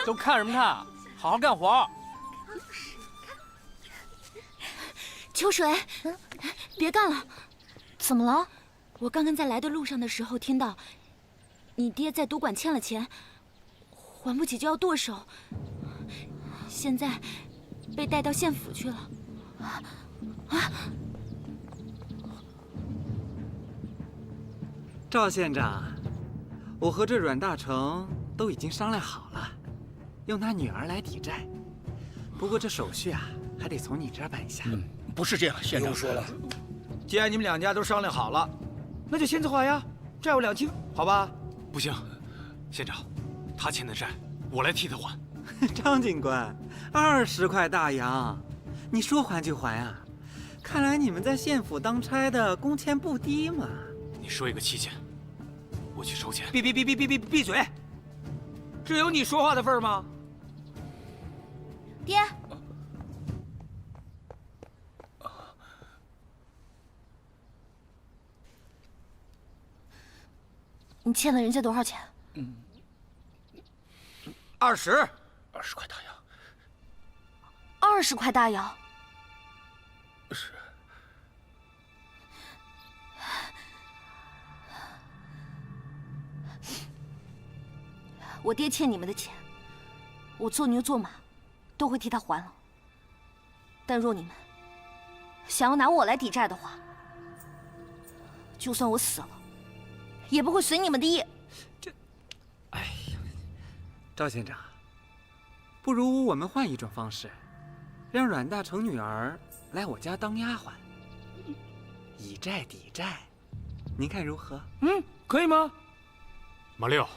都看什么看？好好干活。秋水，别干了！怎么了？我刚刚在来的路上的时候听到，你爹在赌馆欠了钱，还不起就要剁手，现在被带到县府去了。赵县长，我和这阮大成都已经商量好了，用他女儿来抵债。不过这手续啊，还得从你这儿办一下。不是这样，县长。不用说了，既然你们两家都商量好了，那就签字画押，债务两清，好吧？不行，县长，他欠的债我来替他还。张警官，20块大洋，你说还就还啊？看来你们在县府当差的工钱不低嘛。你说一个期限，我去筹钱。闭嘴！这有你说话的份儿吗？爹，你欠了人家多少钱20 20块大洋。 ？20块大洋。是。我爹欠你们的钱，我做牛做马都会替他还了。但若你们想要拿我来抵债的话，就算我死了，也不会随你们的意。哎呀，赵县长，不如我们换一种方式，让阮大成女儿来我家当丫鬟，以债抵债，您看如何？可以吗？马六，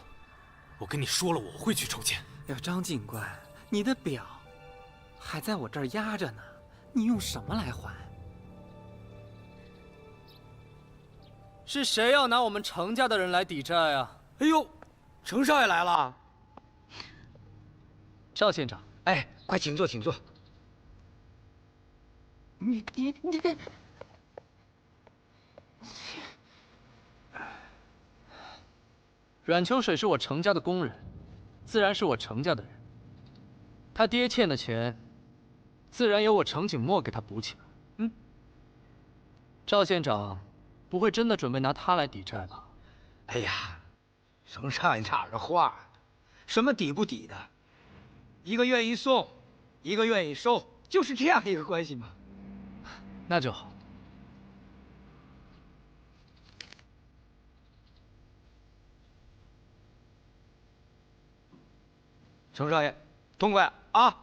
我跟你说了，我会去筹钱。呀，张警官，你的表还在我这儿压着呢，你用什么来还？是谁要拿我们程家的人来抵债啊？哎呦，程少爷来了。赵县长，哎，快请坐，请坐。你。阮秋水是我程家的工人，自然是我程家的人。他爹欠的钱，自然由我程景墨给他补起来。赵县长，不会真的准备拿他来抵债吧？哎呀，程少爷哪儿的话，什么抵不抵的，一个愿意送，一个愿意收，就是这样一个关系嘛。那就好。程少爷，痛快啊！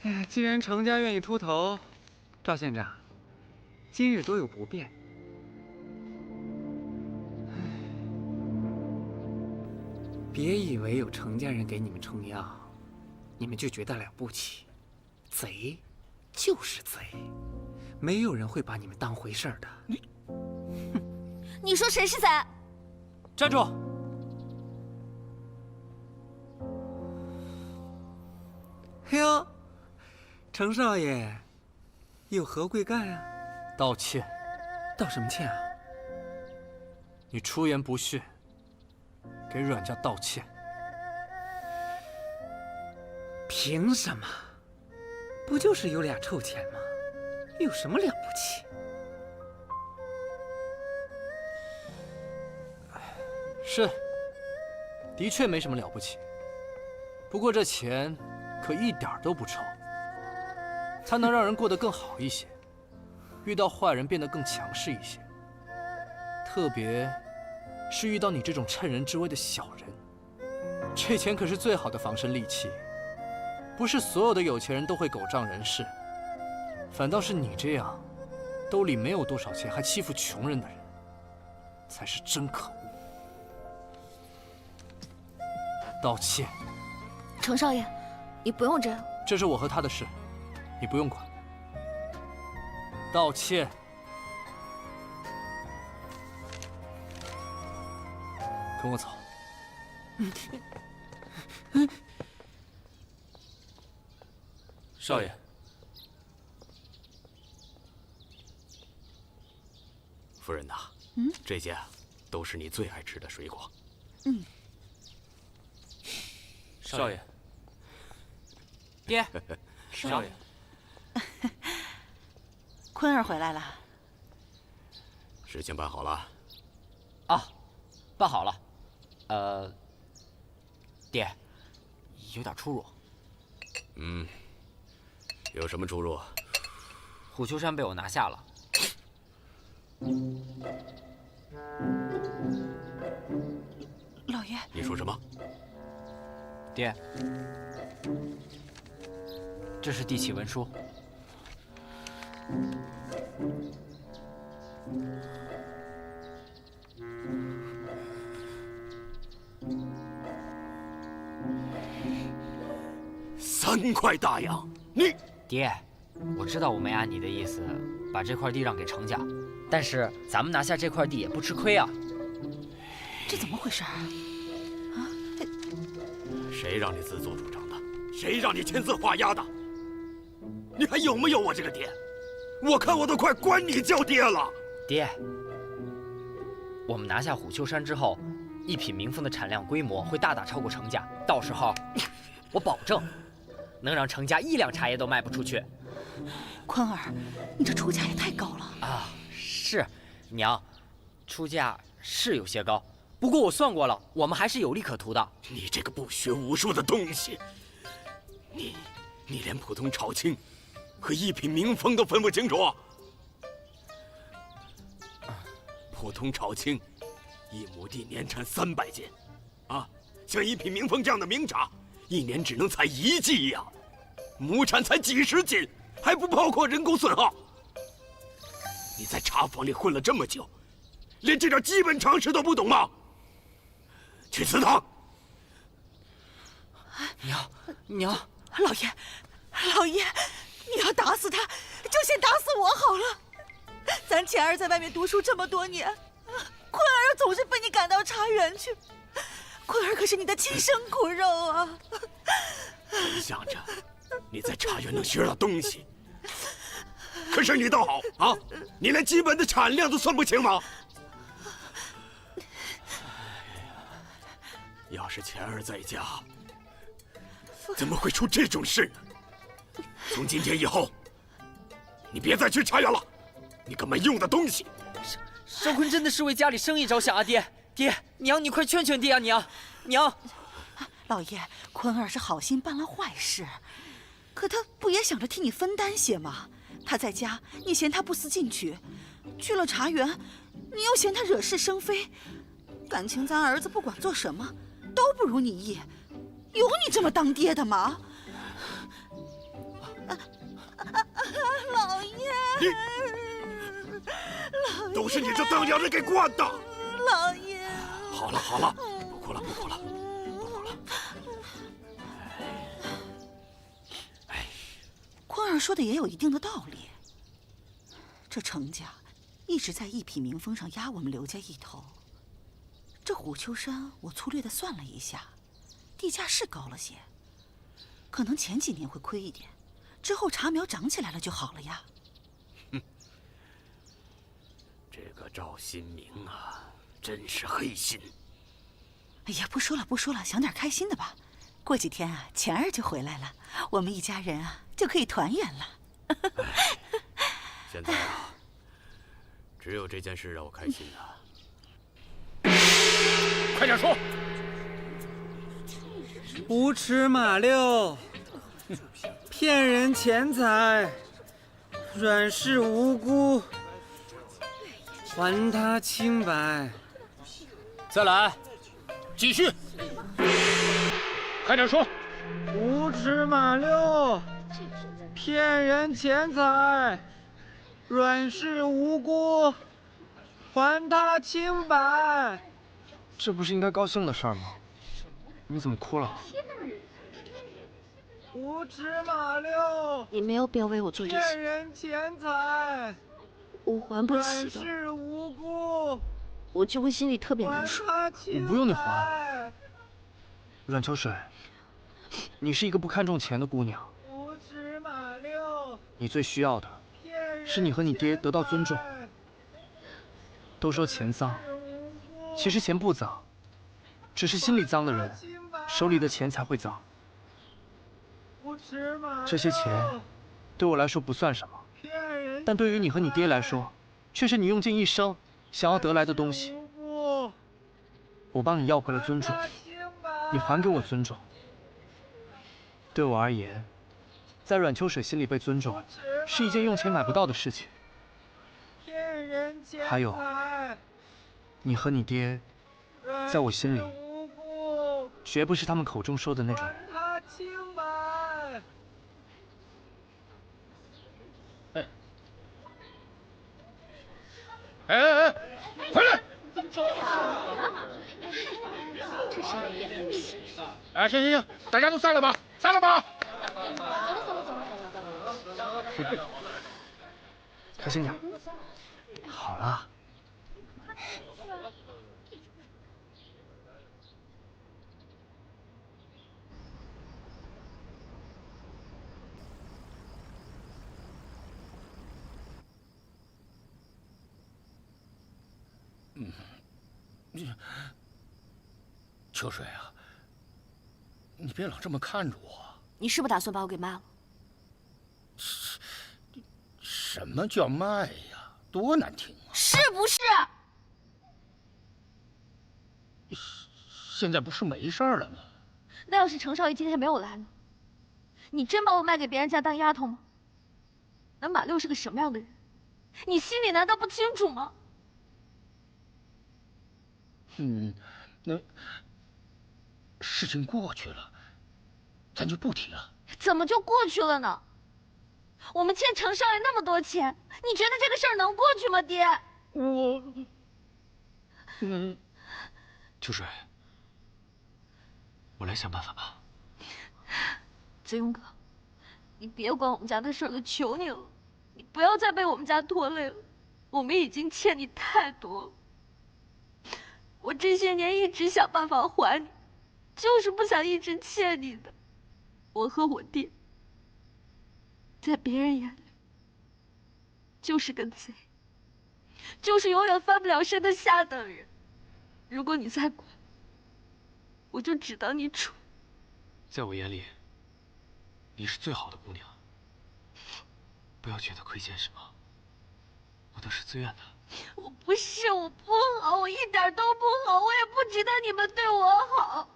哎呀，既然程家愿意出头，赵县长，今日多有不便。别以为有程家人给你们撑腰，你们就觉得了不起。贼就是贼，没有人会把你们当回事儿的。你说谁是贼？站住！哟，程少爷，有何贵干啊？道歉。道什么歉啊？你出言不逊，给阮家道歉。凭什么？不就是有俩臭钱吗？有什么了不起？是，的确没什么了不起。不过这钱可一点都不臭，它能让人过得更好一些，遇到坏人变得更强势一些。特别是遇到你这种趁人之危的小人，这钱可是最好的防身利器。不是所有的有钱人都会狗仗人势，反倒是你这样，兜里没有多少钱还欺负穷人的人，才是真可恶。道歉。程少爷，你不用这样。这是我和他的事，你不用管。道歉。跟我走。少爷。夫人呐，这件都是你最爱吃的水果。少爷，爹，少爷，坤儿回来了。事情办好了？啊，办好了。爹，有点出入。有什么出入？虎丘山被我拿下了。老爷，你说什么？爹，这是地契文书。3块大洋，你爹，我知道我没按你的意思把这块地让给程家，但是咱们拿下这块地也不吃亏啊。这怎么回事啊？谁让你自作主张的？谁让你签字画押的？你还有没有我这个爹？我看我都快管你叫爹了。爹，我们拿下虎丘山之后，一品名凤的产量规模会大大超过程家，到时候我保证能让程家1两茶叶都卖不出去。坤儿，你这出价也太高了啊！是，娘，出价是有些高，不过我算过了，我们还是有利可图的。你这个不学无术的东西，你连普通炒青和一品名凤都分不清楚。普通炒青，1亩地年产300斤，像一品名凤这样的名茶，1年只能采1季呀，亩产才几十斤，还不包括人工损耗。你在茶坊里混了这么久，连这点基本常识都不懂吗？去祠堂。娘，老爷，你要打死他，就先打死我好了。咱钱儿在外面读书这么多年，坤儿总是被你赶到茶园去，坤儿可是你的亲生骨肉啊！本想着你在茶园能学到东西，可是你倒好啊，你连基本的产量都算不清吗？要是钱儿在家，怎么会出这种事呢？从今天以后，你别再去茶园了，你个没用的东西！少坤真的是为家里生意着想啊，爹，娘，你快劝劝爹啊，娘。老爷，坤儿是好心办了坏事，可他不也想着替你分担些吗？他在家，你嫌他不思进取；去了茶园，你又嫌他惹是生非。感情咱儿子不管做什么，都不如你意，有你这么当爹的吗？老爷，都是你这当家人给惯的。老爷，好了，不哭了。坤儿说的也有一定的道理。这程家一直在一品名风上压我们刘家一头。这虎丘山，我粗略的算了一下，地价是高了些，可能前几年会亏一点，之后茶苗长起来了就好了呀。这个赵新明啊，真是黑心。哎呀，不说了，想点开心的吧。过几天啊，钱儿就回来了，我们一家人啊就可以团圆了。现在啊，只有这件事让我开心啊。快点说！无耻马六，骗人钱财，软柿无辜，还他清白。再来，继续。快点说！无耻马六，骗人钱财，软柿无辜，还他清白。这不是应该高兴的事儿吗？你怎么哭了？无耻马六，你没有必要为我做这骗些，人钱财，我还不起软的，柿无辜，我就会心里特别难受。还他清白。我不用你还。阮秋水，你是一个不看重钱的姑娘，无耻马六，你最需要的骗人是你和你爹得到尊重。钱财都说钱丧，其实钱不脏，只是心里脏的人，手里的钱才会脏。这些钱对我来说不算什么，但对于你和你爹来说，却是你用尽一生想要得来的东西。我帮你要回了尊重，你还给我尊重。对我而言，在阮秋水心里被尊重，是一件用钱买不到的事情。还有，你和你爹，在我心里，绝不是他们口中说的那种人。哎，回来！哎，行，大家都散了吧，散了吧。小心点。好了。秋水啊，你别老这么看着我。你是不是打算把我给卖了？什么叫卖呀？多难听啊！是不是？现在不是没事了吗？那要是程少爷今天没有来呢？你真把我卖给别人家当丫头吗？那马六是个什么样的人？你心里难道不清楚吗？那事情过去了，咱就不提了。怎么就过去了呢？我们欠程少爷那么多钱，你觉得这个事儿能过去吗，爹？秋水，我来想办法吧。子勇哥，你别管我们家的事了，求你了，你不要再被我们家拖累了，我们已经欠你太多了。我这些年一直想办法还你，就是不想一直欠你的。我和我爹，在别人眼里就是个贼，就是永远翻不了身的下等人。如果你再管，我就只当你蠢。在我眼里，你是最好的姑娘，不要觉得亏欠什么，我都是自愿的。我不是，我不好，我一点都不好，我也不值得你们对我好。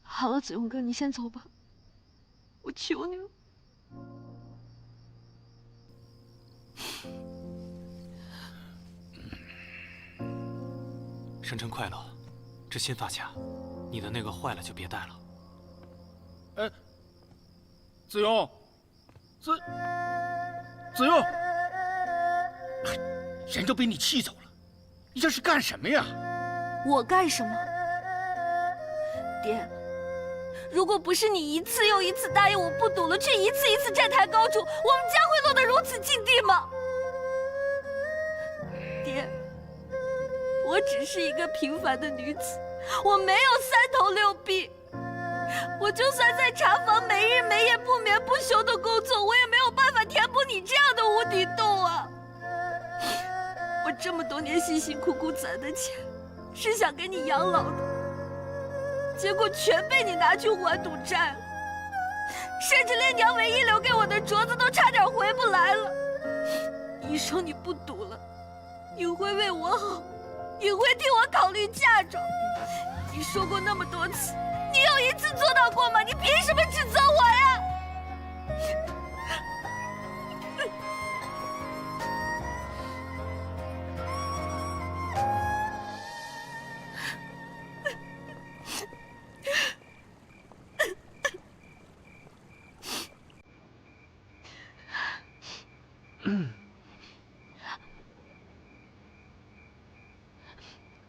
好了，子勇哥，你先走吧，我求你了。生辰快乐，这新发卡，你的那个坏了就别戴了。哎，子勇，子勇，人都被你气走了，你这是干什么呀？我干什么？爹，如果不是你一次又一次答应我不赌了，却一次一次站台高筑，我们家会落得如此境地吗？爹，我只是一个平凡的女子，我没有3头6臂，我就算在茶坊没日没夜不眠不休的工作，我也没有办法填补你这样的无底洞啊！我这么多年辛辛苦苦攒的钱，是想给你养老的，结果全被你拿去还赌债了，甚至连娘唯一留给我的镯子都差点回不来了。你说你不赌了，你会为我好，你会替我考虑嫁妆。你说过那么多次，你有一次做到过吗？你凭什么指责我呀？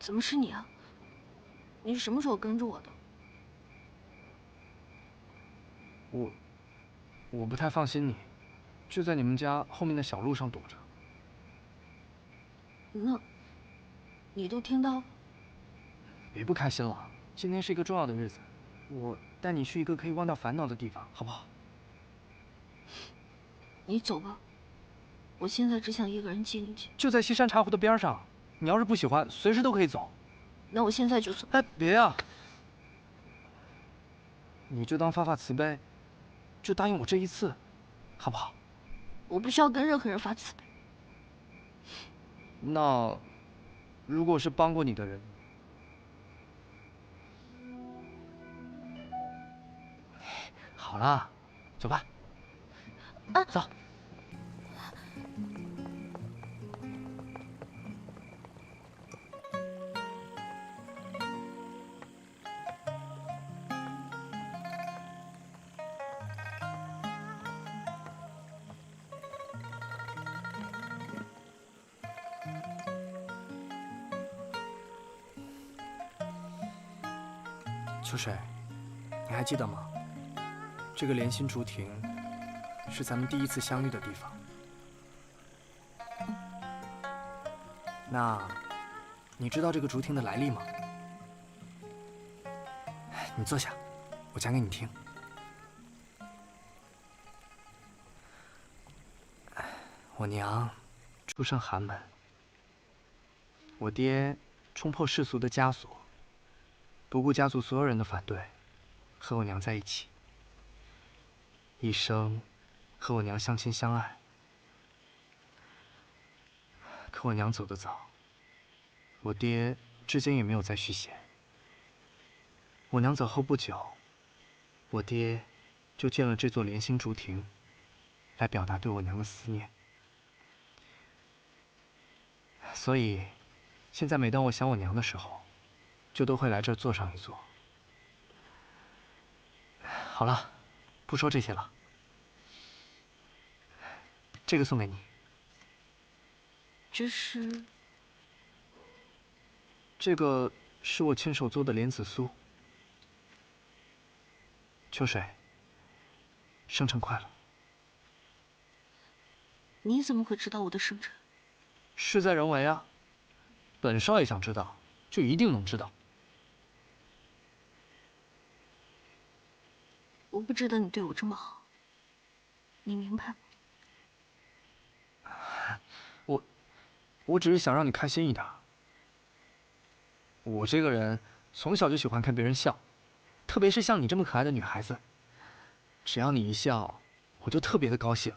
怎么是你啊？你是什么时候跟着我的？我不太放心你，就在你们家后面的小路上躲着。那，你都听到了？别不开心了，今天是一个重要的日子，我带你去一个可以忘掉烦恼的地方，好不好？你走吧，我现在只想一个人静一静。就在西山茶湖的边上，你要是不喜欢，随时都可以走。那我现在就走。哎，别呀！你就当发发慈悲，就答应我这一次，好不好？我不需要跟任何人发慈悲。那如果是帮过你的人，好了，走吧。走。秋水，你还记得吗？这个莲心竹亭是咱们第一次相遇的地方。那，你知道这个竹亭的来历吗？你坐下，我讲给你听。我娘出身寒门，我爹冲破世俗的枷锁，不顾家族所有人的反对，和我娘在一起，一生和我娘相亲相爱。可我娘走得早，我爹至今也没有再续弦。我娘走后不久，我爹就建了这座莲心竹亭，来表达对我娘的思念。所以，现在每当我想我娘的时候，就都会来这儿坐上一坐。好了，不说这些了。这个送给你。这个是我亲手做的莲子酥。秋水，生辰快乐。你怎么会知道我的生辰？事在人为啊。本少爷想知道，就一定能知道。我不值得你对我这么好，你明白吗？我只是想让你开心一点。我这个人从小就喜欢看别人笑，特别是像你这么可爱的女孩子，只要你一笑，我就特别的高兴。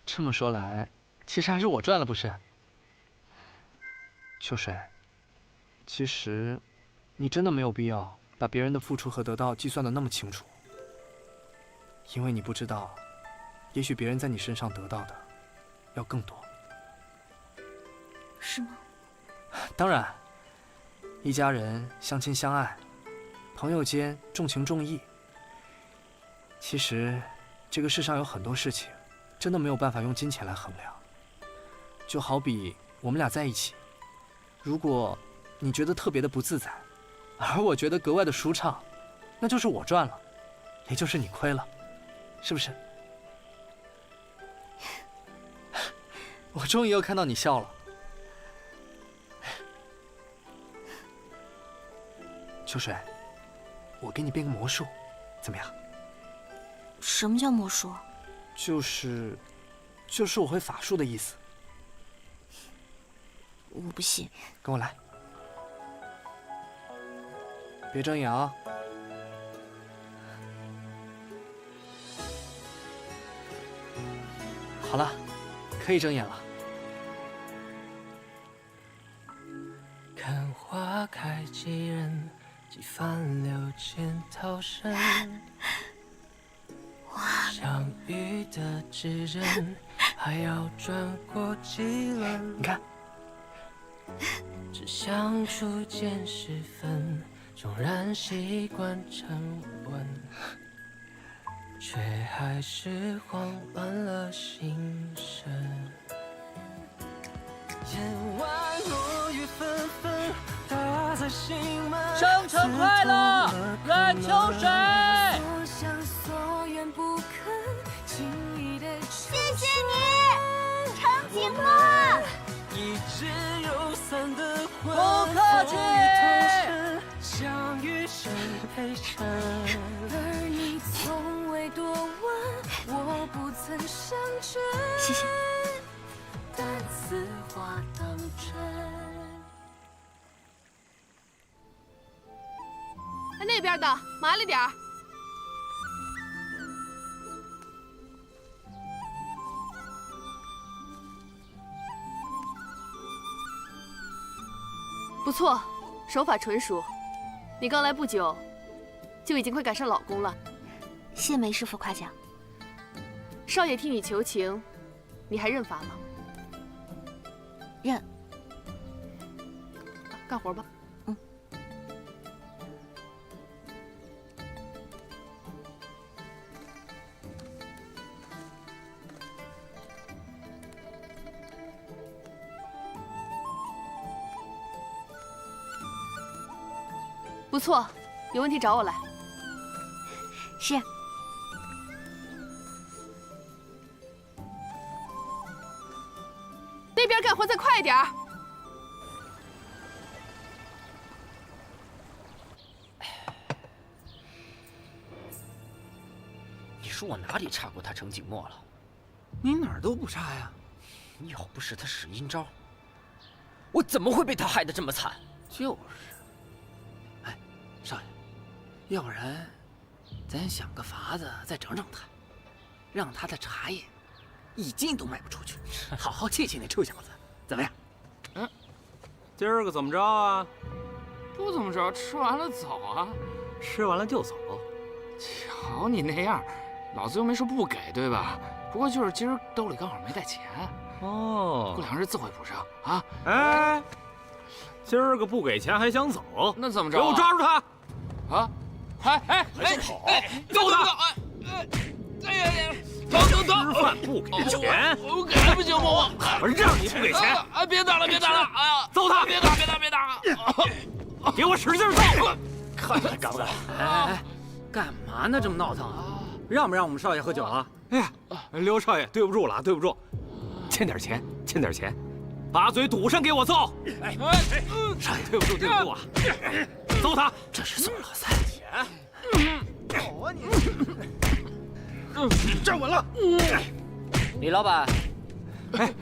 这么说来，其实还是我赚了，不是？秋水，其实你真的没有必要把别人的付出和得到计算的那么清楚，因为你不知道，也许别人在你身上得到的要更多。是吗？当然，一家人相亲相爱，朋友间重情重义。其实，这个世上有很多事情，真的没有办法用金钱来衡量。就好比我们俩在一起，如果你觉得特别的不自在，而我觉得格外的舒畅，那就是我赚了，也就是你亏了，是不是？我终于又看到你笑了。秋水，我给你变个魔术，怎么样？什么叫魔术？就是我会法术的意思。我不信。跟我来，别睁眼啊！好了，可以睁眼了。看花开几人，几番流千涛声。相遇的之人，还要转过几轮。你看，只相处间时分，纵然习惯沉稳，却还是慌乱了心神。夜晚落雨纷纷，打在心门。生辰快乐，阮秋水！谢谢你，程启墨。一直有散的不客气。相遇是陪衬，而你从未多问，我不曾相知。谢谢。似花当真。哎，那边的麻利点儿。不错，手法纯熟。你刚来不久，就已经快赶上老公了。谢梅师傅夸奖。少爷替你求情，你还认罚吗？认。干活吧。嗯。不错，有问题找我来。是。那边干活再快点儿。你说我哪里差过他程景墨了？你哪儿都不差呀。要不是他使阴招，我怎么会被他害得这么惨？就是。哎，少爷，要不然咱想个法子再整整他，让他的茶叶一斤都卖不出去，好好气气那臭小子，怎么样？嗯，今儿个怎么着啊？不怎么着，吃完了走啊。吃完了就走。瞧你那样，老子又没说不给，对吧？不过就是今儿兜里刚好没带钱。哦，过2日自会补上啊。哎，今儿个不给钱还想走？那怎么着？给我抓住他！啊！哎，还想跑？揍他！哎呀！等！吃饭不给钱？我给还不行吗？我让你不给钱！哎，别打了！哎呀，揍他！别打！给我使劲揍！看看敢不敢？哎，干嘛呢？这么闹腾啊？让不让我们少爷喝酒啊？哎呀，刘少爷，对不住了，对不住，欠点钱，把嘴堵上给我揍！哎，少爷，对不住啊！揍他！这是送老三钱。走啊你！站稳了！李老板，哎，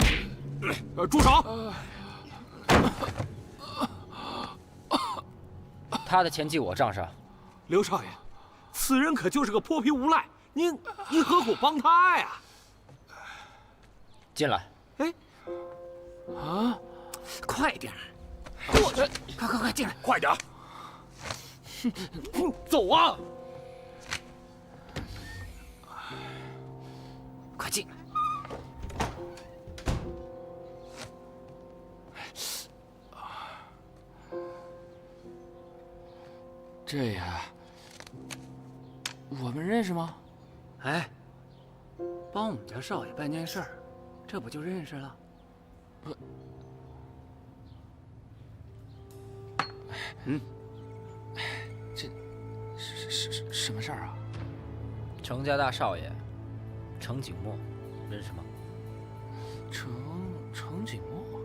住手！他的钱记我账上。刘少爷，此人可就是个泼皮无赖，您何苦帮他呀？进来。哎，啊，快点！过去！快进来！快点！走啊！快进来！这呀，我们认识吗？哎，帮我们家少爷办件事儿，这不就认识了？不，这什么事儿啊？程家大少爷，程景墨，认识吗？程景墨？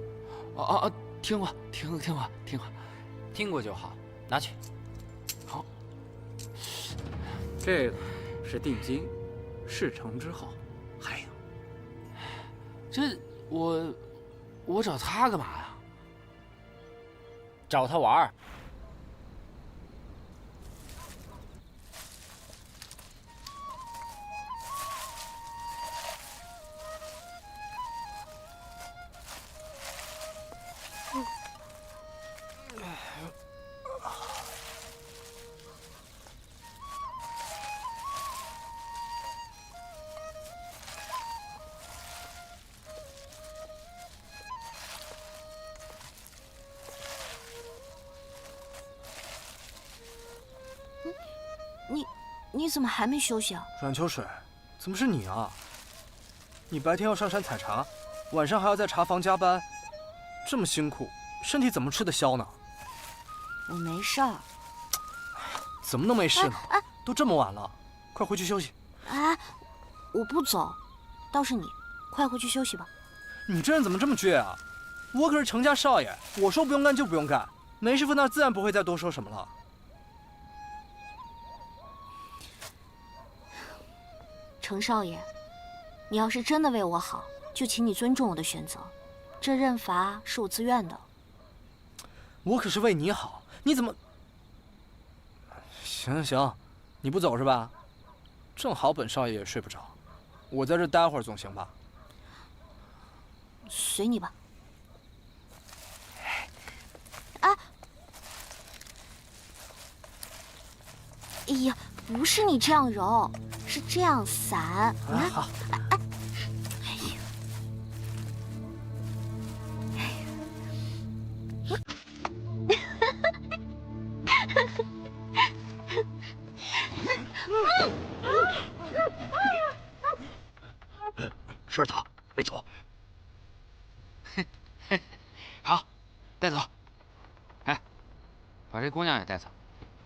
哦，听过，听过就好，拿去。好，这个是定金，事成之后还有。这我找他干嘛呀？找他玩儿。你怎么还没休息啊？阮秋水，怎么是你啊？你白天要上山采茶，晚上还要在茶房加班，这么辛苦，身体怎么吃得消呢？我没事儿。怎么能没事呢？都这么晚了，快回去休息。哎，我不走，倒是你，快回去休息吧。你这人怎么这么倔啊？我可是程家少爷，我说不用干就不用干，梅师傅那自然不会再多说什么了。程少爷，你要是真的为我好，就请你尊重我的选择。这认罚是我自愿的。我可是为你好，你怎么……行行，你不走是吧？正好本少爷也睡不着，我在这待会儿总行吧？随你吧。啊！哎呀，不是你这样揉，是这样散。你看，好。哎呀！是他，没错。好，带走。哎，把这姑娘也带走。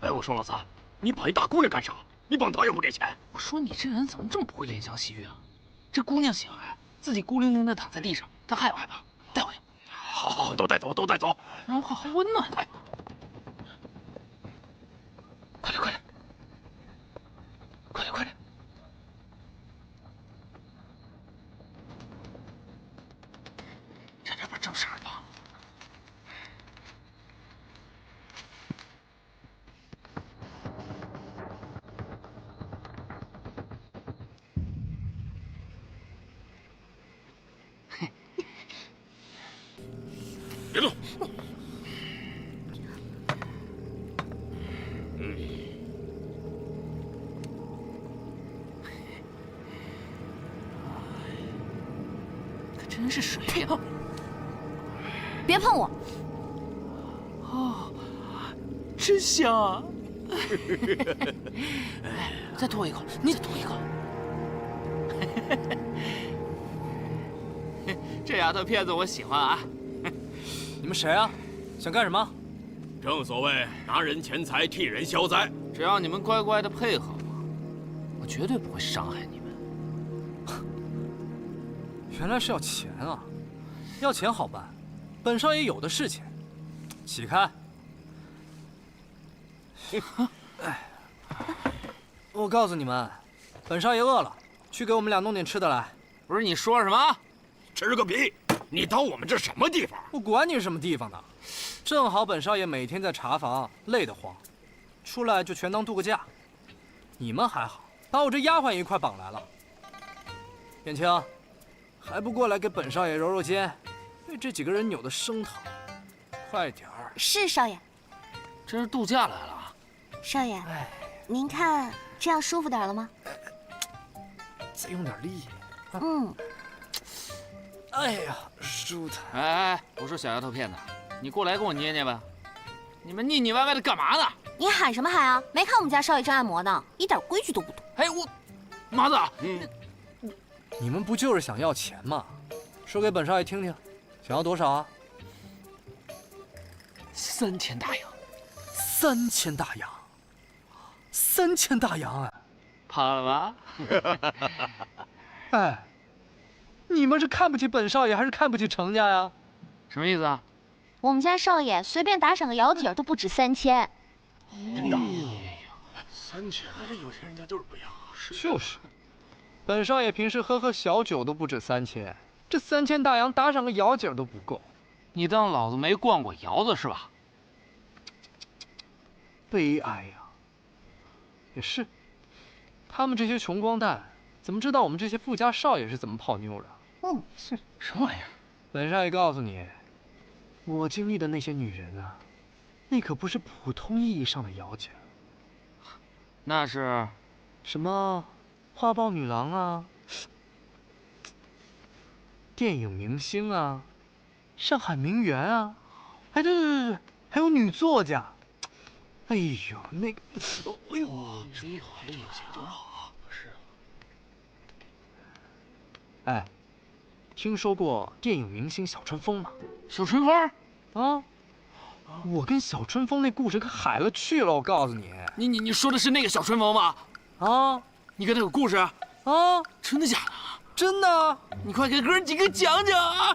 哎，我说老三，你绑一大姑娘干啥？你绑她又不给钱。我说你这人怎么这么不会怜香惜玉啊？这姑娘醒来，自己孤零零的躺在地上，她害不害怕？带回去。好好好，都带走，都带走，让我好好温暖她。快点，快点，快点，快点！差点把正事儿忘了。别动！可真是水呀！别碰我！哦，真香啊！再吐一口，你再吐一口。这丫头片子我喜欢啊！你们谁啊？想干什么？正所谓拿人钱财替人消灾，只要你们乖乖的配合我，我绝对不会伤害你们。原来是要钱啊！要钱好办，本少爷有的是钱。起开！哎，我告诉你们，本少爷饿了，去给我们俩弄点吃的来。不是你说什么？吃个屁！你当我们这什么地方？我管你是什么地方的，正好本少爷每天在茶房累得慌，出来就全当度个假。你们还好，把我这丫鬟一块绑来了。燕青，还不过来给本少爷揉揉肩，被这几个人扭得生疼。快点儿！是少爷。这是度假来了。少爷，您看这样舒服点了吗？再用点力。嗯。哎呀，舒坦！哎，我说小丫头片子，你过来给我捏捏吧。你们腻腻歪歪的干嘛呢？你喊什么喊啊？没看我们家少爷正按摩呢，一点规矩都不懂。哎，我，麻子，你们不就是想要钱吗？说给本少爷听听，想要多少啊？3000大洋。3000大洋，3000大洋啊！怕了吧？哎。你们是看不起本少爷，还是看不起程家呀？什么意思啊？我们家少爷随便打赏个窑底都不止3000。真的？3000，那这有钱人家就是不一样。就是，本少爷平时喝小酒都不止3000，这3000大洋打赏个窑底都不够。你当老子没逛过窑子是吧？悲哀呀！也是，他们这些穷光蛋，怎么知道我们这些富家少爷是怎么泡妞的？是什么玩意儿？本少爷告诉你，我经历的那些女人啊，那可不是普通意义上的姚姐。那是什么花豹女郎啊，电影明星啊，上海名媛啊，哎对，还有女作家。哎呦，那个，哎呦，这有钱多好，是。哎。听说过电影明星小春风吗？小春风啊，我跟小春风那故事可海了去了，我告诉你。你说的是那个小春风吗？啊，你跟他有故事啊？真的假的？真的。你快给哥几个讲讲啊！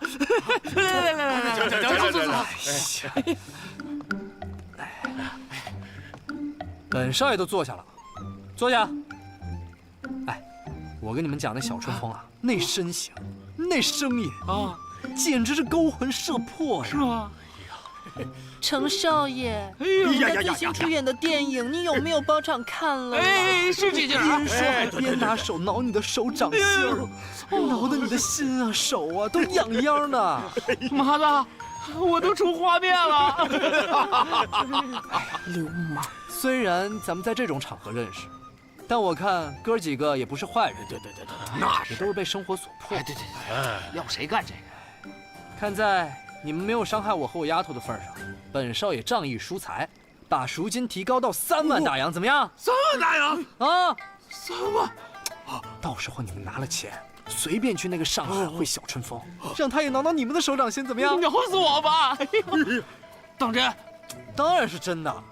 来，走。本少爷都坐下了，坐下。哎，我跟你们讲那小春风啊，那身形。那声音啊，简直是勾魂摄魄呀！是吗？程少爷，你们最新出演的电影，你有没有包场看了？哎，是这劲儿。边说还边拿手挠你的手掌心，挠得你的心啊、手啊都痒痒的。麻子，我都出画面了。流氓！虽然咱们在这种场合认识，但我看哥几个也不是坏人。对，那也都是被生活所迫。对，要谁干这个？看在你们没有伤害我和我丫头的份上，本少爷仗义疏财，把赎金提高到3万大洋，怎么样？3万大洋啊！3万！到时候你们拿了钱，随便去那个上海会小春风，让他也挠挠你们的手掌心，怎么样？你咬死我吧！当真？当然是真的。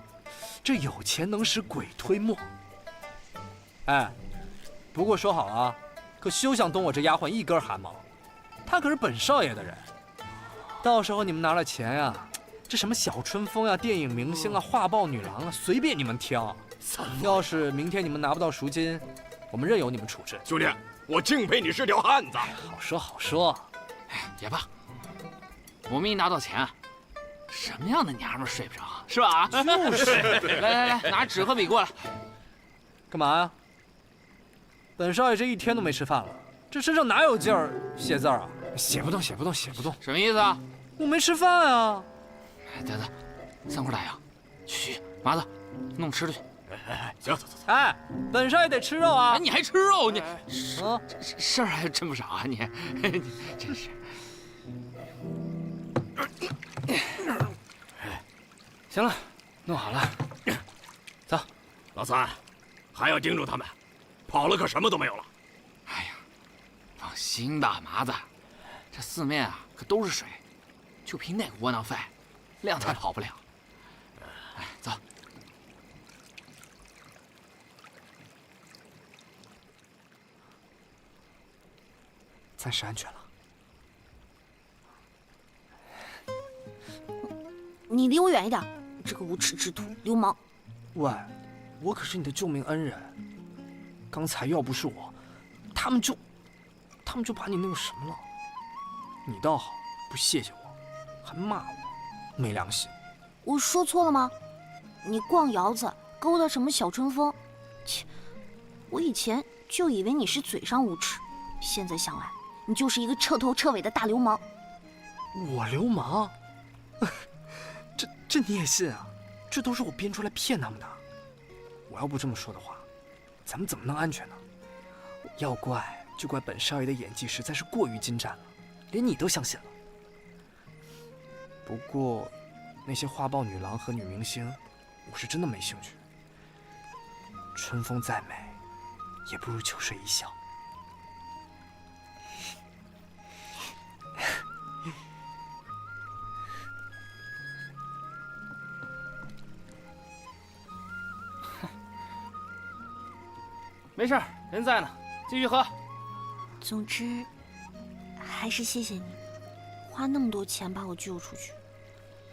这有钱能使鬼推磨。哎，不过说好啊，可休想动我这丫鬟一根汗毛，她可是本少爷的人。到时候你们拿了钱呀，这什么小春风呀、电影明星啊、画报女郎啊，随便你们挑。要是明天你们拿不到赎金，我们任由你们处置。兄弟，我敬佩你是条汉子。好说好说。哎，也罢，我们一拿到钱，什么样的娘们睡不着，是吧？就是。来，拿纸和笔过来。干嘛呀？本少爷这一天都没吃饭了，这身上哪有劲儿写字啊？写不动。什么意思啊？我没吃饭啊。等，3块大洋。去，麻子，弄吃的去。行，走。哎，本少爷得吃肉啊！你还吃肉？你啊，事儿还真不少啊！你真是。行了，弄好了，走。老三，还要盯住他们，跑了可什么都没有了。哎呀，放心吧，麻子，这四面啊可都是水，就凭那个窝囊废，亮太跑不了。哎，走。暂时安全了。你离我远一点，这个无耻之徒，流氓！喂，我可是你的救命恩人，刚才要不是我，他们就把你那个什么了。你倒好，不谢谢我，还骂我，没良心。我说错了吗？你逛窑子勾搭什么小春风？切，我以前就以为你是嘴上无耻，现在想来，你就是一个彻头彻尾的大流氓。我流氓？这你也信啊？这都是我编出来骗他们的。我要不这么说的话，咱们怎么能安全呢？要怪就怪本少爷的演技实在是过于精湛了，连你都相信了。不过，那些画报女郎和女明星，我是真的没兴趣。春风再美，也不如秋水一笑。没事，人在呢，继续喝。总之，还是谢谢你，花那么多钱把我救出去。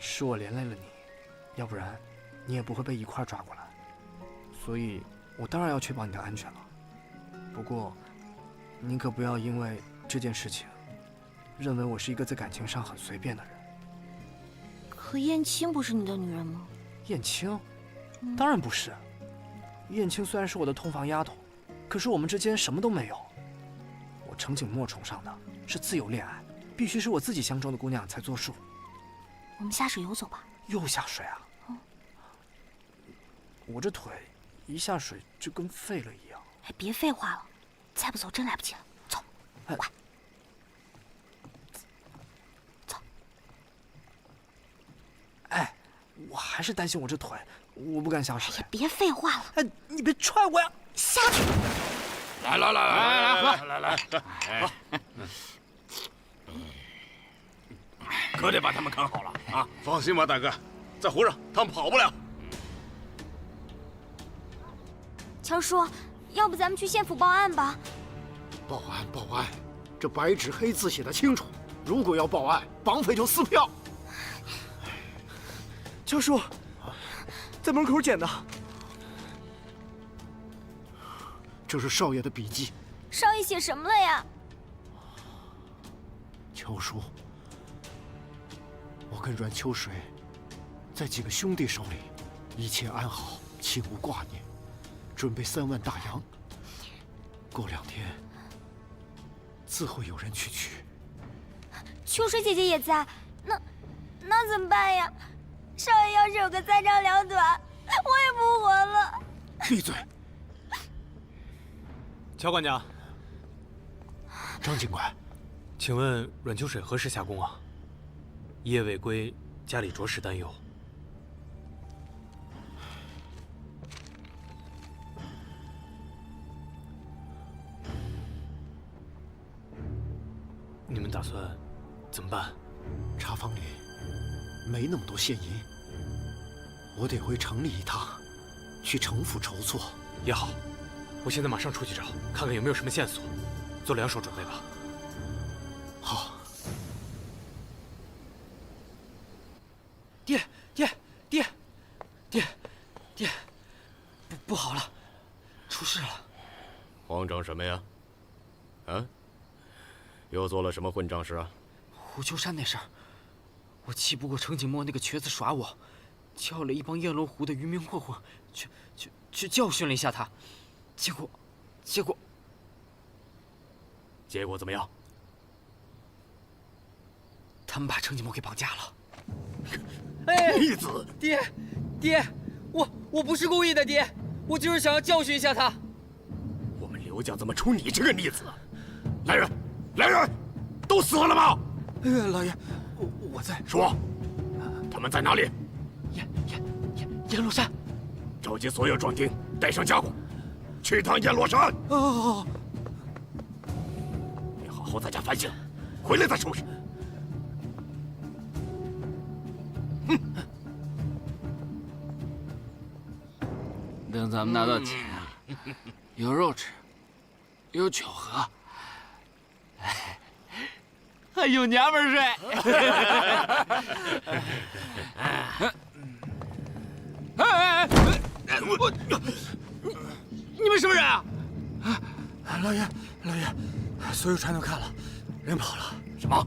是我连累了你，要不然你也不会被一块抓过来。所以，我当然要确保你的安全了。不过，你可不要因为这件事情，认为我是一个在感情上很随便的人。可燕青不是你的女人吗？燕青，当然不是。燕青虽然是我的通房丫头，可是我们之间什么都没有。我程景墨崇尚的是自由恋爱，必须是我自己相中的姑娘才作数。我们下水游走吧。又下水啊？我这腿一下水就跟废了一样。哎，别废话了，再不走真来不及了。走，快！走。哎，我还是担心我这腿，我不敢下水。哎呀，别废话了。哎，你别踹我呀！下去。来，可得把他们看好了啊！放心吧，大哥，在湖上他们跑不了。乔叔，要不咱们去县府报案吧？报案，这白纸黑字写的清楚，如果要报案，绑匪就撕票。乔叔，在门口捡的。这是少爷的笔记。少爷写什么了呀？乔叔，跟阮秋水在几个兄弟手里，一切安好，切无挂念，准备3万大洋。过2天，自会有人去取。秋水姐姐也在，那怎么办呀？少爷要是有个3长2短，我也不活了。闭嘴！乔管家，张警官，请问阮秋水何时下宫啊？一夜未归，家里着实担忧。你们打算怎么办？茶坊里没那么多现银，我得回城里一趟，去城府筹措。也好，我现在马上出去找，看看有没有什么线索，做2手准备吧。好。爹，不好了，出事了！慌张什么呀？啊？又做了什么混账事啊？虎丘山那事儿，我气不过程景墨那个瘸子耍我，叫了一帮燕罗湖的渔民混混去教训了一下他，结果怎么样？他们把程景墨给绑架了。哎，逆子！爹，我不是故意的，爹，我就是想要教训一下他。我们刘家怎么出你这个逆子？来人，都死了吗？老爷，我在。说，他们在哪里？燕落山。召集所有壮丁，带上家伙，去趟燕落山。哦。你好好在家反省，回来再收拾。哼！等咱们拿到钱，有肉吃，有酒喝，还有娘们睡。你们什么人啊？老爷，所有船都看了，人跑了。什么？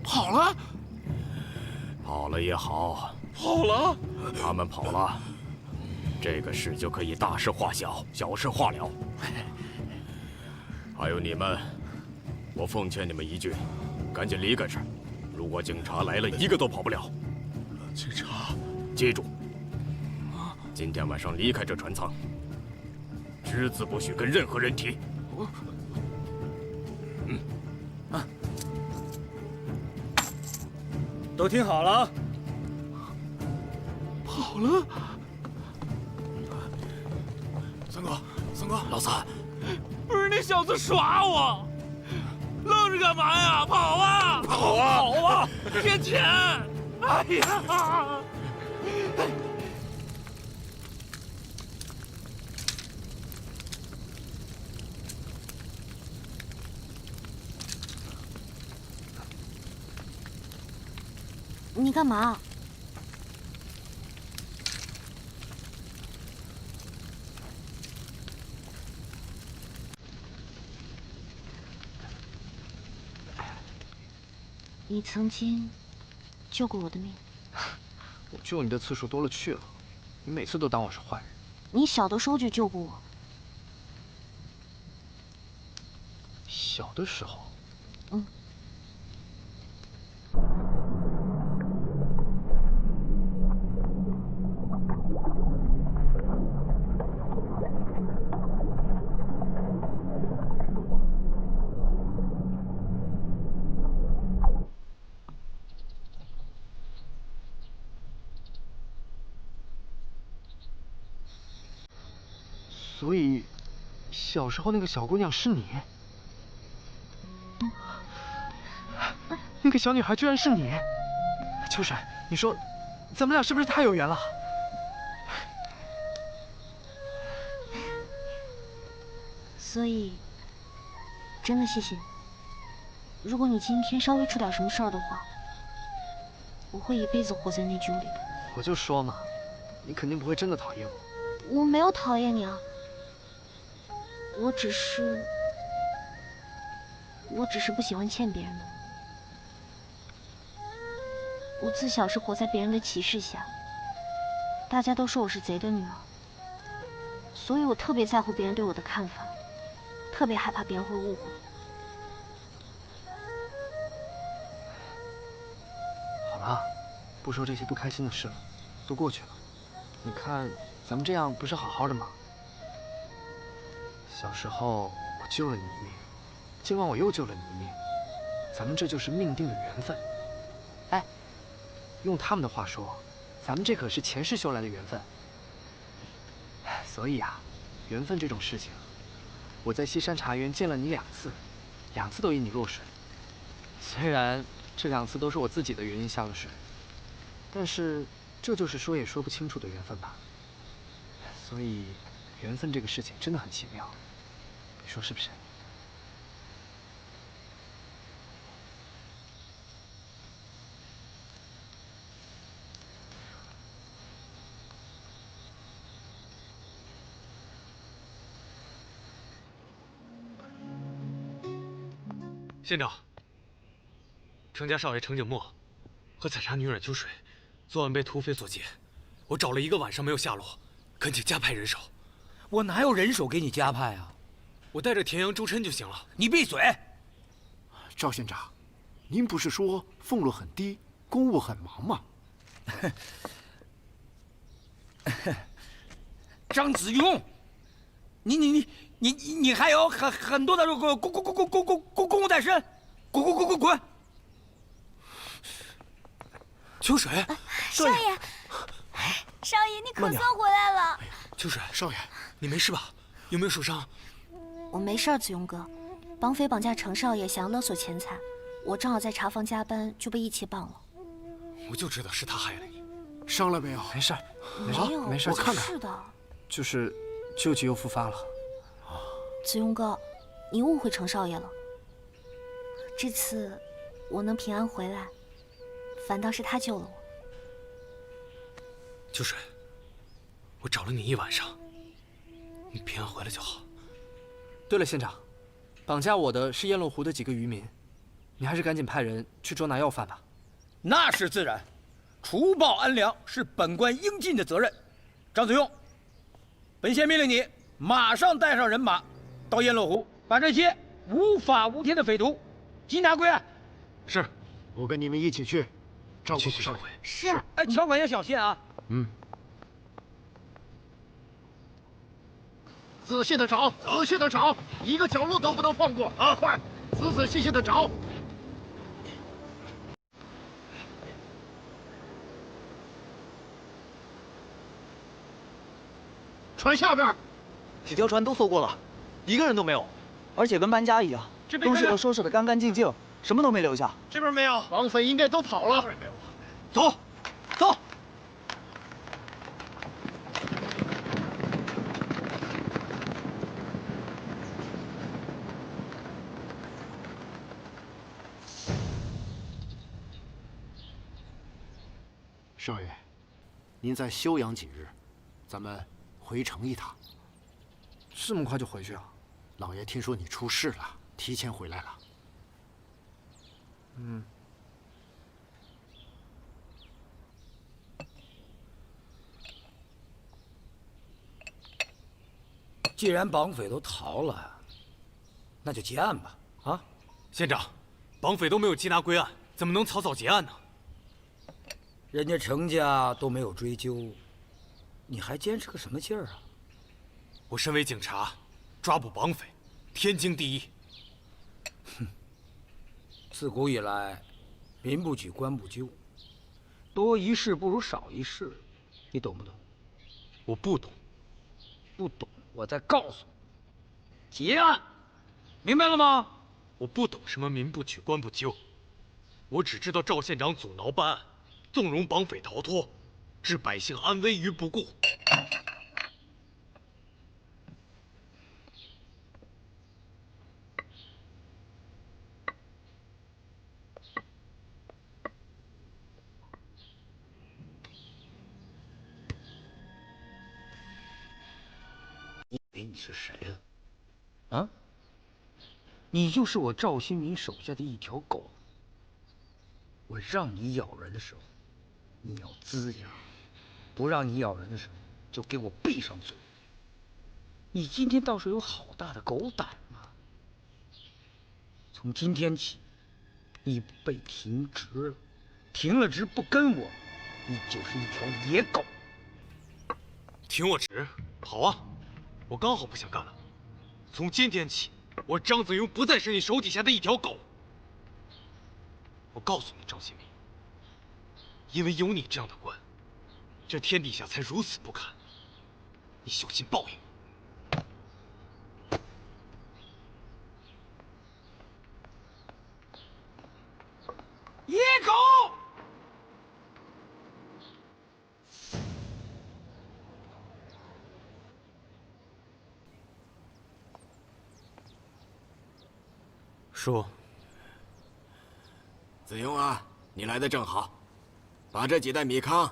跑了？跑了也好。跑了？他们跑了，这个事就可以大事化小，小事化了。还有你们，我奉劝你们一句，赶紧离开这儿。如果警察来了，一个都跑不了。警察，记住，今天晚上离开这船舱，只字不许跟任何人提。都听好了。跑了？三哥，老三，不是那小子耍我，愣着干嘛呀？跑啊！跑啊！骗钱！哎呀！你干嘛？你曾经救过我的命。我救你的次数多了去了，你每次都当我是坏人。你小的时候就救过我。小的时候。所以，小时候那个小姑娘是你？那个小女孩居然是你？秋水，你说，咱们俩是不是太有缘了？所以，真的谢谢你。如果你今天稍微出点什么事儿的话，我会一辈子活在内疚里。我就说嘛，你肯定不会真的讨厌我。我没有讨厌你啊。我只是不喜欢欠别人的。我自小是活在别人的歧视下，大家都说我是贼的女儿，所以我特别在乎别人对我的看法，特别害怕别人会误会我。好了，不说这些不开心的事了，都过去了。你看，咱们这样不是好好的吗？小时候我救了你一命，今晚我又救了你一命，咱们这就是命定的缘分。哎，用他们的话说，咱们这可是前世修来的缘分。所以啊，缘分这种事情，我在西山茶园见了你2次，2次都引你落水。虽然这2次都是我自己的原因下了水，但是这就是说也说不清楚的缘分吧。所以，缘分这个事情真的很奇妙，你说是不是？县长，程家少爷程景墨和采茶女阮秋水昨晚被土匪所劫，我找了1个晚上没有下落，恳请加派人手。我哪有人手给你加派啊？我带着田阳、周琛就行了。你闭嘴！赵县长，您不是说俸禄很低，公务很忙吗？张子雍，你还有很多的公务在身，滚！秋水，少爷，少爷，你可算回来了。秋水，少爷，你没事吧？有没有受伤？我没事儿，子雍哥。绑匪绑架程少爷，想要勒索钱财，我正好在茶坊加班，就被一起绑了。我就知道是他害了你。伤了没有？没事，没有，没事，我看看。是的，就是旧疾又复发了。子雍哥，你误会程少爷了。这次我能平安回来，反倒是他救了我。秋水，我找了你1晚上，你平安回来就好。对了，县长，绑架我的是雁落湖的几个渔民，你还是赶紧派人去捉拿要犯吧。那是自然，除暴安良是本官应尽的责任。张子雍，本县命令你马上带上人马到雁落湖，把这些无法无天的匪徒缉拿归案。是，我跟你们一起去，照顾少爷。是。哎，乔管要小心啊。仔细的找，仔细的找，一个角落都不能放过啊！快，仔细的找。船下边，几条船都搜过了，一个人都没有，而且跟搬家一样，东西都收拾得干干净净，什么都没留下。这边没有，绑匪应该都跑了。走，走。少爷，您再休养几日，咱们回城一趟。这么快就回去啊？老爷听说你出事了，提前回来了。既然绑匪都逃了，那就结案吧。啊，县长，绑匪都没有缉拿归案，怎么能草草结案呢？人家程家都没有追究，你还坚持个什么劲儿啊？我身为警察，抓捕绑匪，天经地义。自古以来，民不举，官不究，多一事不如少一事，你懂不懂？我不懂。不懂，我再告诉你，结案，明白了吗？我不懂什么民不举，官不究，我只知道赵县长阻挠办案，纵容绑匪逃脱，置百姓安危于不顾。你以为你是谁啊？啊？你就是我赵新民手下的一条狗。我让你咬人的时候，你要龇牙；不让你咬人的时候，就给我闭上嘴。你今天倒是有好大的狗胆啊！从今天起，你被停职了，停了职不跟我，你就是一条野狗。停我职？好啊，我刚好不想干了。从今天起，我张子雍不再是你手底下的一条狗。我告诉你，张新民，因为有你这样的官，这天底下才如此不堪。你小心报应。野狗！叔，子雍啊，你来的正好，把这几袋米糠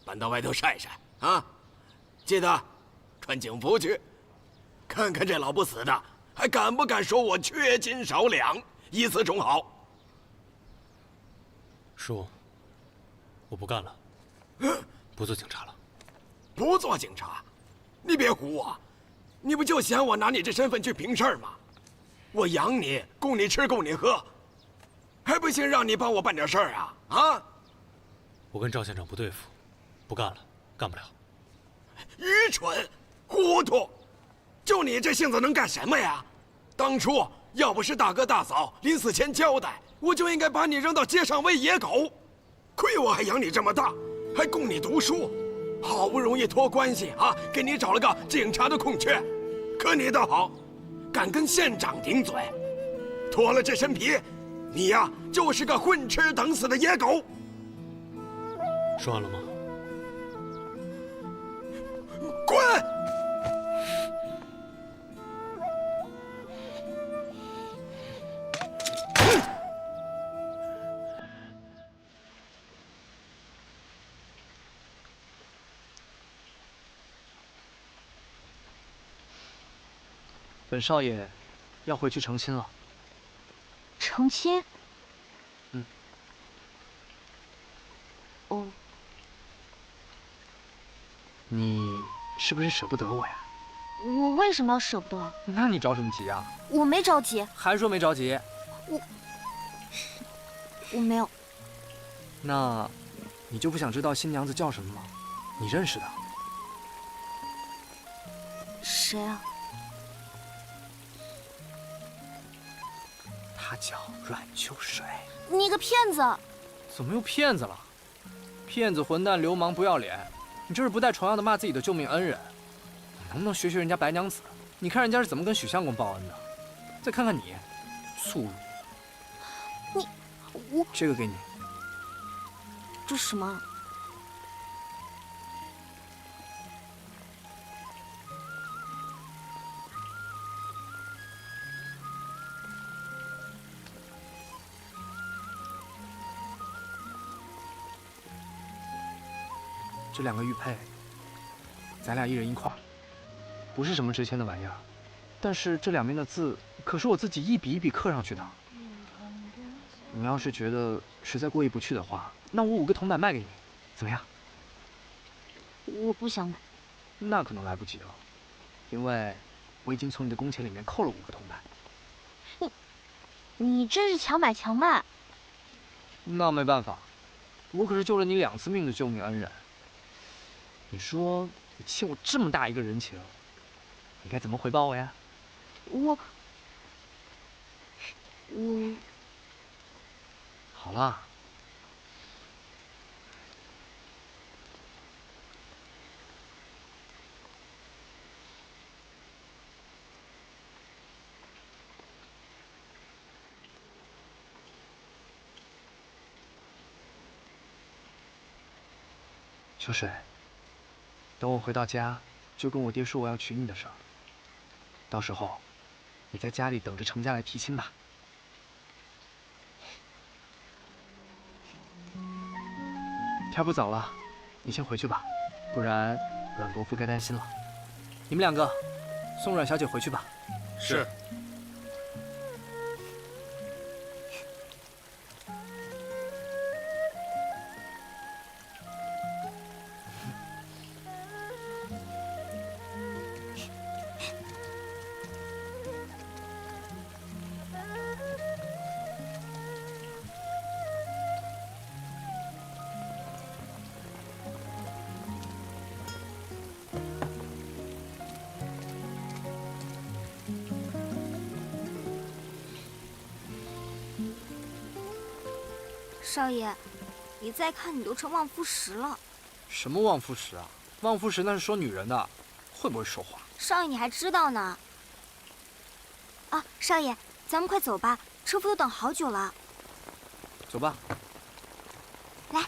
搬到外头晒晒啊！记得穿警服去，看看这老不死的还敢不敢说我缺斤少两，以此种好。叔，我不干了，不做警察了。不做警察？你别唬我，你不就嫌我拿你这身份去平事儿吗？我养你，供你吃，供你喝，还不行让你帮我办点事儿啊？啊！我跟赵县长不对付，不干了，干不了。愚蠢，糊涂，就你这性子能干什么呀？当初要不是大哥大嫂临死前交代，我就应该把你扔到街上喂野狗。亏我还养你这么大，还供你读书，好不容易托关系啊，给你找了个警察的空缺。可你倒好，敢跟县长顶嘴，脱了这身皮，你呀就是个混吃等死的野狗。说完了吗？滚！本少爷要回去成亲了。成亲？嗯。哦。你是不是舍不得我呀？我为什么要舍不得？那你着什么急啊？我没着急。还说没着急？我没有。那，你就不想知道新娘子叫什么吗？你认识的？谁啊？她叫阮秋水。你个骗子！怎么又骗子了？骗子、混蛋、流氓、不要脸！你这是不带重样的骂自己的救命恩人，你能不能学学人家白娘子？你看人家是怎么跟许相公报恩的？再看看你，粗鲁！我这个给你。这是什么？这2个玉佩，咱俩一人一块，不是什么值钱的玩意儿，但是这两边的字可是我自己一笔一笔刻上去的。你要是觉得实在过意不去的话，那我5个铜板卖给你，怎么样？我不想买。那可能来不及了，因为我已经从你的工钱里面扣了5个铜板。你真是强买强卖。那没办法，我可是救了你2次命的救命恩人。你说你欠我这么大一个人情，你该怎么回报我呀？我好了，秋水，等我回到家，就跟我爹说我要娶你的事儿。到时候，你在家里等着程家来提亲吧。天不早了，你先回去吧，不然阮伯父该担心了。你们2个送阮小姐回去吧。是。少爷，你再看你都成望夫石了。什么望夫石啊？望夫石那是说女人的，会不会说话？少爷，你还知道呢？啊，少爷，咱们快走吧，车夫都等好久了。走吧。来。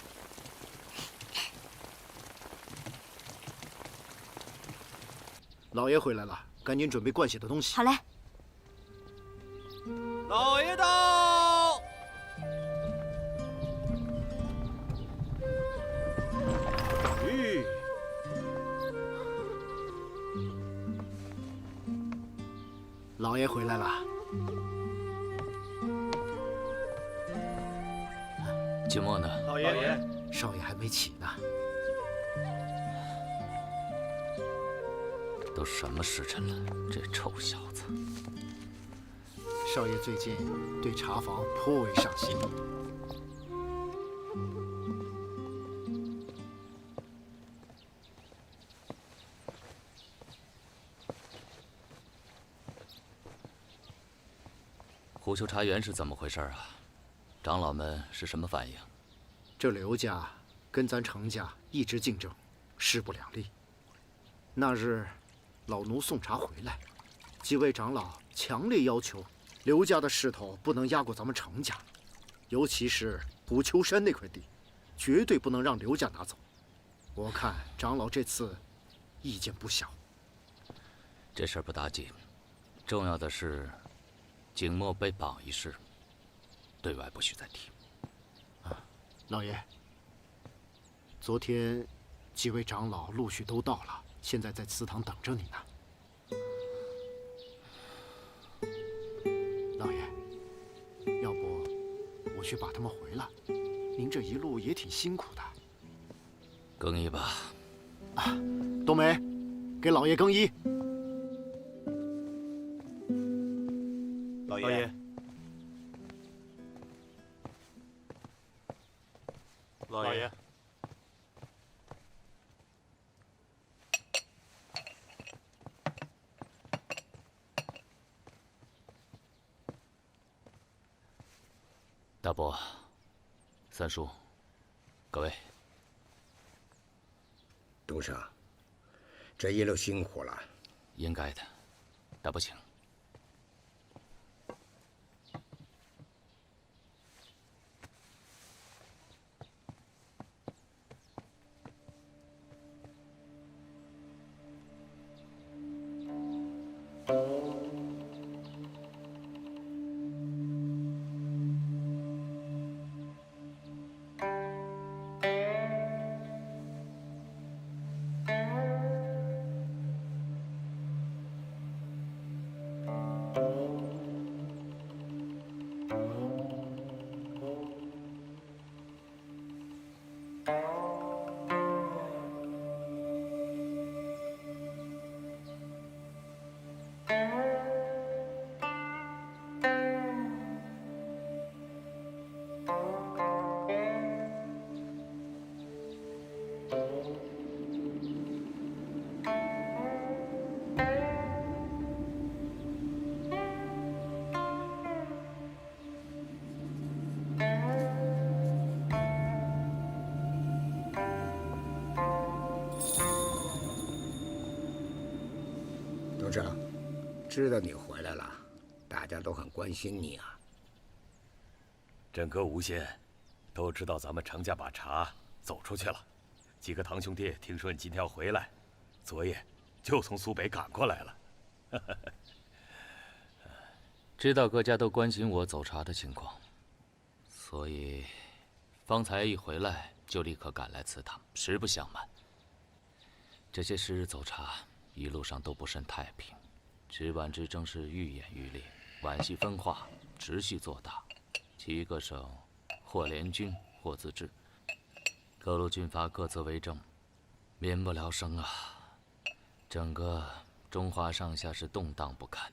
老爷回来了，赶紧准备灌血的东西。好嘞。老爷到！吁，老爷回来了。景墨呢？老爷，少爷还没起呢。都什么时辰了，这臭小子！少爷最近对茶房颇为上心。虎丘茶园是怎么回事啊？长老们是什么反应？这刘家跟咱程家一直竞争，势不两立。那日，老奴送茶回来，几位长老强烈要求刘家的势头不能压过咱们程家，尤其是虎丘山那块地，绝对不能让刘家拿走。我看长老这次意见不小。这事儿不打紧，重要的是景墨被绑一事，对外不许再提。老爷，昨天几位长老陆续都到了，现在在祠堂等着你呢。老爷，要不我去把他们回了？您这一路也挺辛苦的。更衣吧。啊，冬梅，给老爷更衣。老爷。老爷。大伯、三叔，各位，东升，这一路辛苦了。应该的。大伯请。东升，知道你回来了，大家都很关心你啊。振哥、吴先，都知道咱们程家把茶走出去了。几个堂兄弟听说你今天要回来，昨夜就从苏北赶过来了。知道各家都关心我走茶的情况，所以方才一回来就立刻赶来祠堂。实不相瞒，这些时日走茶，一路上都不甚太平，直皖之争是愈演愈烈，皖系分化持续做大，7个省或联军或自治，各路军阀各自为政，免不了生啊！整个中华上下是动荡不堪。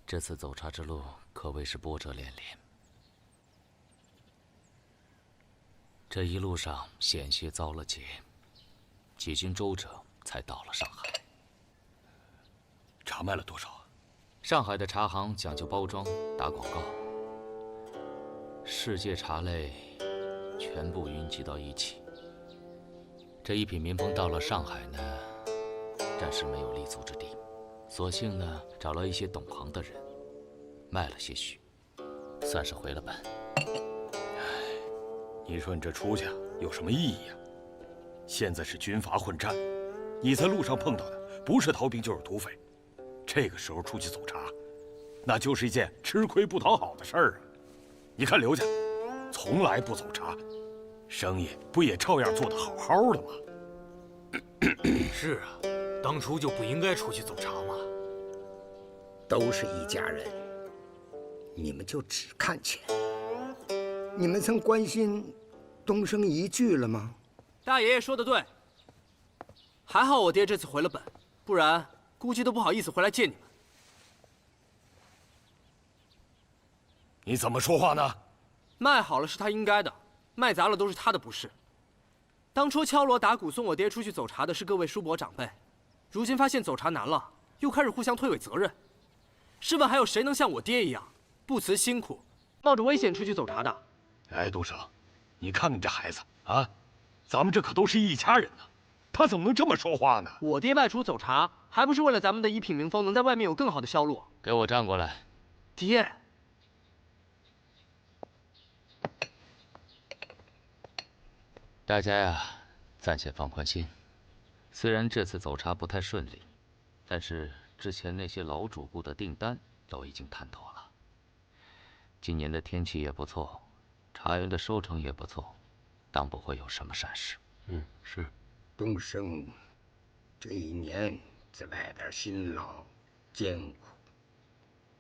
这次走茶之路可谓是波折连连，这一路上险些遭了劫，几经周折才到了上海。茶卖了多少啊？上海的茶行讲究包装，打广告，世界茶类全部云集到一起。这一品民风到了上海呢，暂时没有立足之地，索性呢找了一些懂行的人，卖了些许，算是回了本。你说你这出去有什么意义呀？现在是军阀混战，你在路上碰到的不是逃兵就是土匪，这个时候出去走茶，那就是一件吃亏不讨好的事儿啊！你看刘家，从来不走茶，生意不也照样做得好好的吗？是啊，当初就不应该出去走茶嘛。都是一家人，你们就只看钱。你们曾关心东升一句了吗？大爷爷说的对，还好我爹这次回了本，不然估计都不好意思回来见你们。你怎么说话呢？卖好了是他应该的，卖砸了都是他的不是。当初敲锣打鼓送我爹出去走茶的是各位叔伯长辈，如今发现走茶难了，又开始互相推诿责任。试问还有谁能像我爹一样不辞辛苦，冒着危险出去走茶的？哎，东升，你看看这孩子啊，咱们这可都是一家人呢，他怎么能这么说话呢？我爹外出走茶，还不是为了咱们的一品民风能在外面有更好的销路？给我站过来。爹。大家呀，暂且放宽心。虽然这次走茶不太顺利，但是之前那些老主顾的订单都已经谈妥了。今年的天气也不错，茶园的收成也不错，当不会有什么闪失。是。东升这一年在外边辛劳艰苦，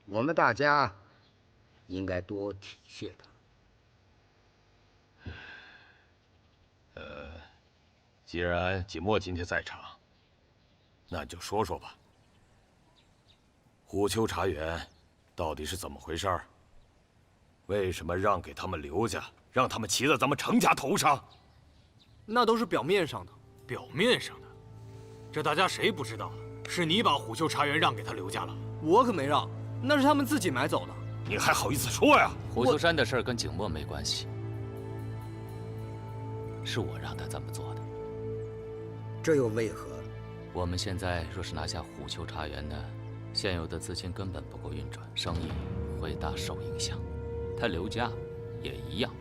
我们大家应该多体恤他。既然锦墨今天在场，那就说说吧。虎丘茶园到底是怎么回事儿？为什么让给他们刘家，让他们骑在咱们程家头上？那都是表面上的。表面上的，这大家谁不知道？是你把虎丘茶园让给他刘家了？我可没让，那是他们自己买走的。你还好意思说呀？虎丘山的事儿跟景墨没关系，是我让他这么做的。这又为何？我们现在若是拿下虎丘茶园呢，现有的资金根本不够运转，生意会大受影响。他刘家也一样，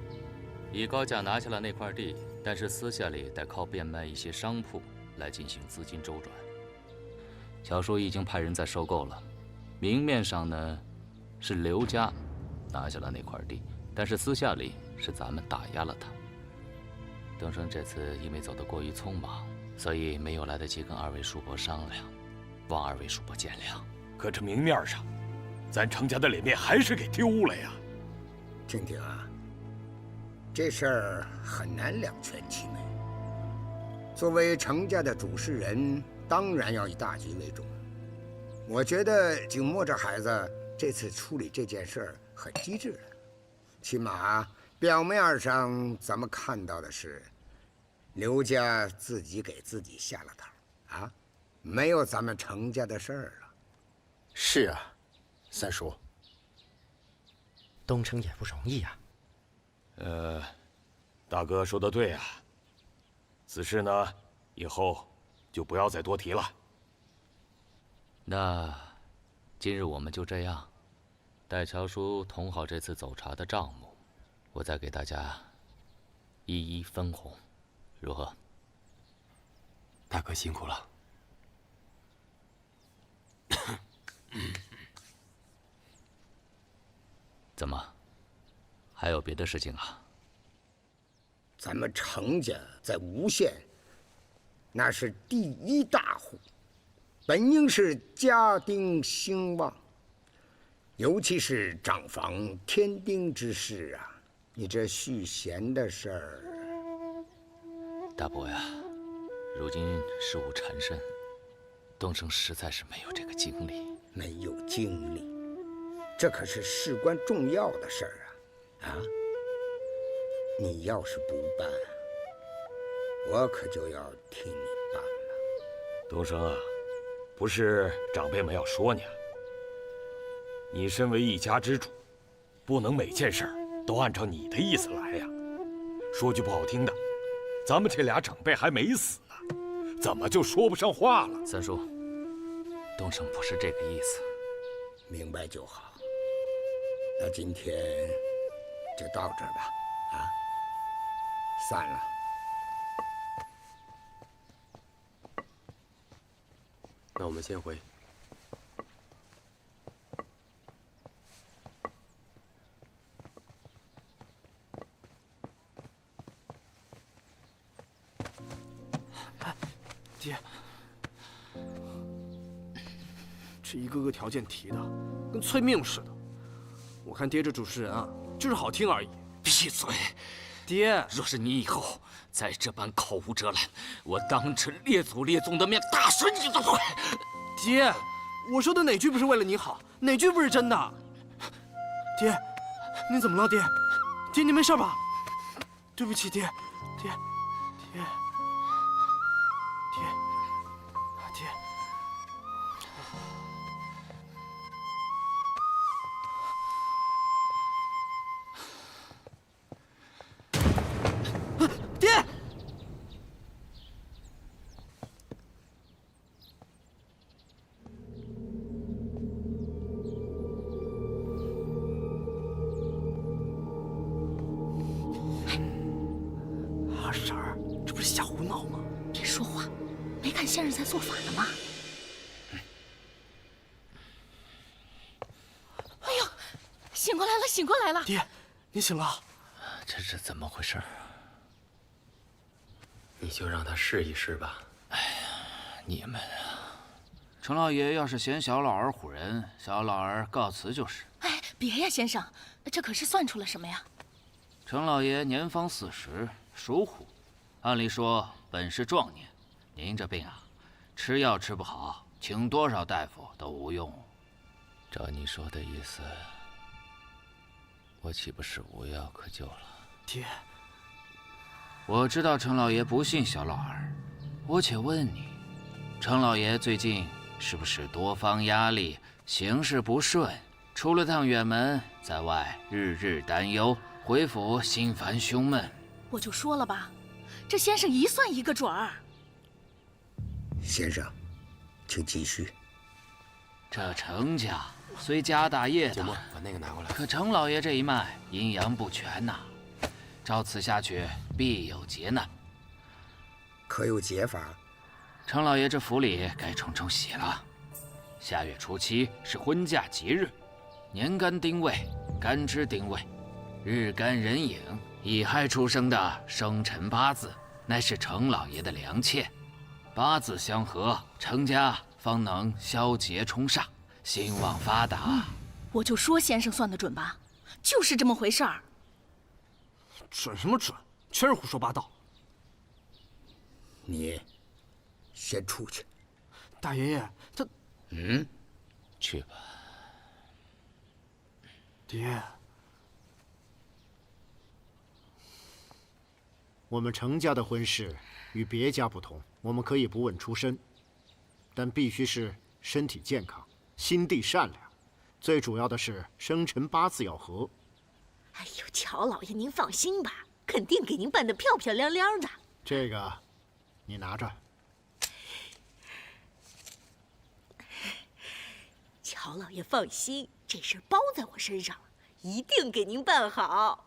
以高价拿下了那块地，但是私下里得靠变卖一些商铺来进行资金周转。乔叔已经派人在收购了，明面上呢是刘家拿下了那块地，但是私下里是咱们打压了他。东升这次因为走得过于匆忙，所以没有来得及跟二位叔伯商量，望二位叔伯见谅。可这明面上，咱程家的脸面还是给丢了呀。听听啊，这事儿很难两全其美。作为程家的主事人，当然要以大局为重。我觉得景墨这孩子这次处理这件事儿很机智的，起码表面上咱们看到的是刘家自己给自己下了套啊，没有咱们程家的事儿了。是啊，三叔，东升也不容易啊。大哥说的对啊。此事呢，以后就不要再多提了。那今日我们就这样，待乔叔统好这次走茶的账目，我再给大家一一分红，如何？大哥辛苦了。怎么，还有别的事情啊？咱们程家在吴县，那是第一大户，本应是家丁兴旺，尤其是长房添丁之事啊。你这续弦的事儿，大伯呀，如今事务缠身，东升实在是没有这个精力。没有精力，这可是事关重要的事儿啊！啊，你要是不办，我可就要替你办了。东升啊，不是长辈们要说你啊，你身为一家之主，不能每件事儿都按照你的意思来呀。说句不好听的，咱们这俩长辈还没死呢，怎么就说不上话了？三叔，东升不是这个意思。明白就好。那今天就到这儿吧，啊，散了。那我们先回。爹，这一个个条件提的跟催命似的，我看爹这主持人啊，就是好听而已。闭嘴！爹，若是你以后再这般口无遮拦，我当着列祖列宗的面打死你都会。爹，我说的哪句不是为了你好，哪句不是真的？爹，你怎么了？爹，爹，你没事吧？对不起，爹，爹，爹。爹，二婶儿，这不是瞎胡闹吗？别说话，没看先生在做法呢吗？哎呦，醒过来了，醒过来了！爹，你醒了？这是怎么回事？你就让他试一试吧。哎呀，你们啊，程老爷要是嫌小老儿唬人，小老儿告辞就是。哎，别呀，先生，这可是算出了什么呀？程老爷年方40，属虎，按理说本是壮年，您这病啊，吃药吃不好，请多少大夫都无用。照你说的意思，我岂不是无药可救了？爹，我知道程老爷不信小老儿，我且问你，程老爷最近是不是多方压力，行事不顺，出了趟远门，在外日日担忧，回府心烦胸闷？我就说了吧，这先生一算一个准儿。先生，请继续。这程家虽家大业大，把那个拿过来。可程老爷这一脉阴阳不全呐，照此下去必有劫难。可有解法？程老爷这府里该冲冲喜了。下月初7是婚嫁吉日，年干丁未，干支丁未，日干壬寅，乙亥出生的生辰八字，乃是程老爷的良妾。八字相合，程家方能消劫冲煞，兴旺发达。我就说先生算得准吧，就是这么回事儿。准什么准？全是胡说八道。你先出去。大爷爷，他……去吧。爹，我们程家的婚事与别家不同，我们可以不问出身，但必须是身体健康、心地善良，最主要的是生辰八字要合。哎呦，乔老爷，您放心吧，肯定给您办得漂漂亮亮的。这个，你拿着。乔老爷放心，这事儿包在我身上了，一定给您办好。